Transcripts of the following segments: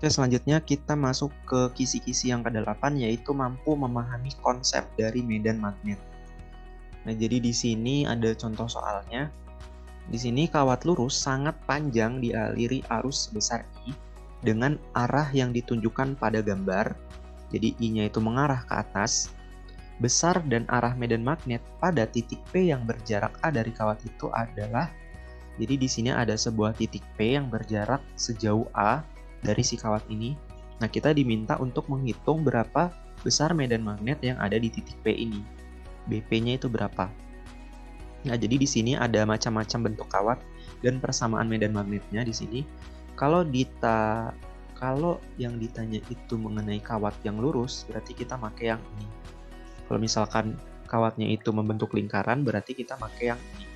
Oke, selanjutnya kita masuk ke kisi-kisi yang ke-8, yaitu mampu memahami konsep dari medan magnet. Nah, jadi di sini ada contoh soalnya. Di sini kawat lurus sangat panjang dialiri arus sebesar I dengan arah yang ditunjukkan pada gambar. Jadi I-nya itu mengarah ke atas. Besar dan arah medan magnet pada titik P yang berjarak A dari kawat itu adalah, jadi di sini ada sebuah titik P yang berjarak sejauh A dari si kawat ini. Nah, kita diminta untuk menghitung berapa besar medan magnet yang ada di titik P ini. BP-nya itu berapa? Nah, jadi di sini ada macam-macam bentuk kawat dan persamaan medan magnetnya di sini. Kalau yang ditanya itu mengenai kawat yang lurus, berarti kita pakai yang ini. Kalau misalkan kawatnya itu membentuk lingkaran, berarti kita pakai yang ini.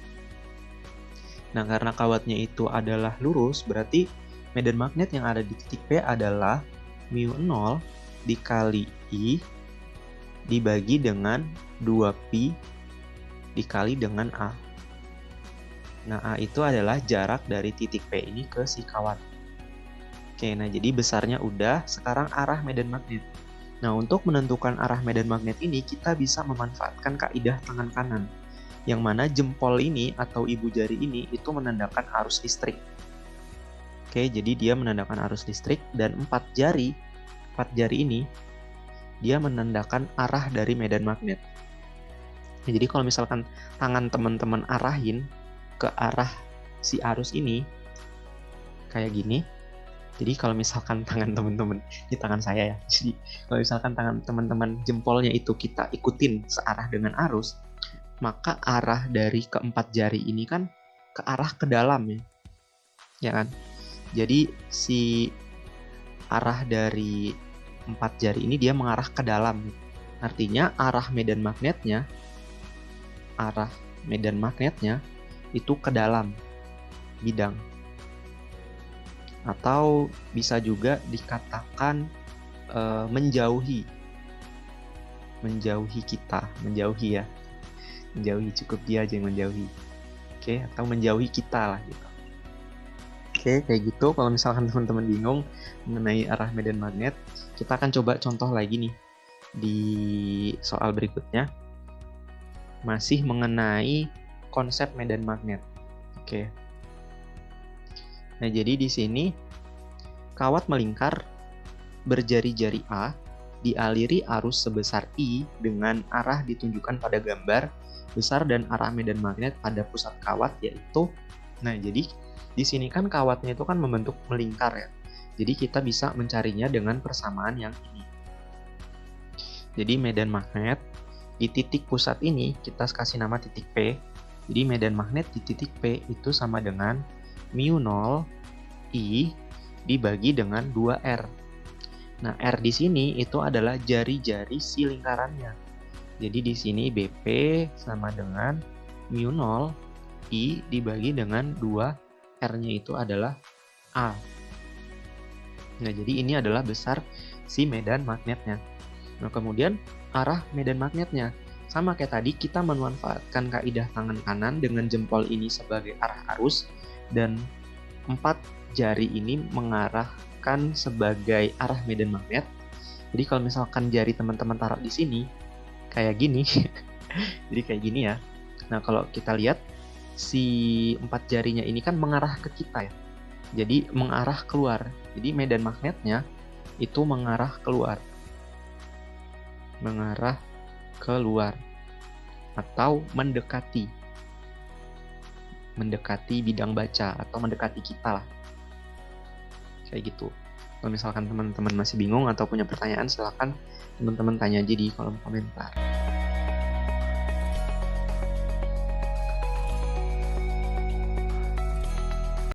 Nah, karena kawatnya itu adalah lurus, berarti medan magnet yang ada di titik P adalah mu0 dikali I dibagi dengan 2pi dikali dengan A. Nah, A itu adalah jarak dari titik P ini ke si kawat. Oke, nah jadi besarnya udah, sekarang arah medan magnet. Nah, untuk menentukan arah medan magnet ini, kita bisa memanfaatkan kaidah tangan kanan, yang mana jempol ini atau ibu jari ini itu menandakan arus listrik. Oke, jadi dia menandakan arus listrik, dan empat jari ini dia menandakan arah dari medan magnet. Nah, jadi kalau misalkan tangan teman-teman arahin ke arah si arus ini kayak gini. Jadi kalau misalkan tangan teman-teman, ini tangan saya ya. Jadi kalau misalkan tangan teman-teman jempolnya itu kita ikutin searah dengan arus, maka arah dari keempat jari ini kan ke arah ke dalam ya. Ya kan? Jadi si arah dari empat jari ini dia mengarah ke dalam. Artinya arah medan magnetnya itu ke dalam bidang. Atau bisa juga dikatakan menjauhi kita, menjauhi cukup dia aja yang menjauhi. Oke, atau menjauhi kita lah gitu. Oke, kayak gitu. Kalau misalkan teman-teman bingung mengenai arah medan magnet, kita akan coba contoh lagi nih di soal berikutnya. Masih mengenai konsep medan magnet. Oke. Nah, jadi di sini kawat melingkar berjari-jari A dialiri arus sebesar I dengan arah ditunjukkan pada gambar. Besar dan arah medan magnet pada pusat kawat yaitu. Nah, jadi di sini kan kawatnya itu kan membentuk melingkar ya. Jadi kita bisa mencarinya dengan persamaan yang ini. Jadi medan magnet di titik pusat ini kita kasih nama titik P. Jadi medan magnet di titik P itu sama dengan mu0 I dibagi dengan 2R. Nah, R di sini itu adalah jari-jari si lingkarannya. Jadi di sini BP sama dengan mu0 I dibagi dengan 2 R-nya itu adalah A. Nah, jadi ini adalah besar si medan magnetnya. Nah, kemudian arah medan magnetnya. Sama kayak tadi, kita memanfaatkan kaidah tangan kanan dengan jempol ini sebagai arah arus, dan 4 jari ini mengarahkan sebagai arah medan magnet. Jadi kalau misalkan jari teman-teman taruh di sini, kayak gini. Jadi kayak gini ya. Nah, kalau kita lihat, si 4 jarinya ini kan mengarah ke kita ya. Jadi mengarah keluar. Jadi medan magnetnya itu mengarah keluar. Atau mendekati bidang baca atau mendekati kita lah. Kayak gitu. Kalau misalkan teman-teman masih bingung atau punya pertanyaan, silakan teman-teman tanya aja di kolom komentar.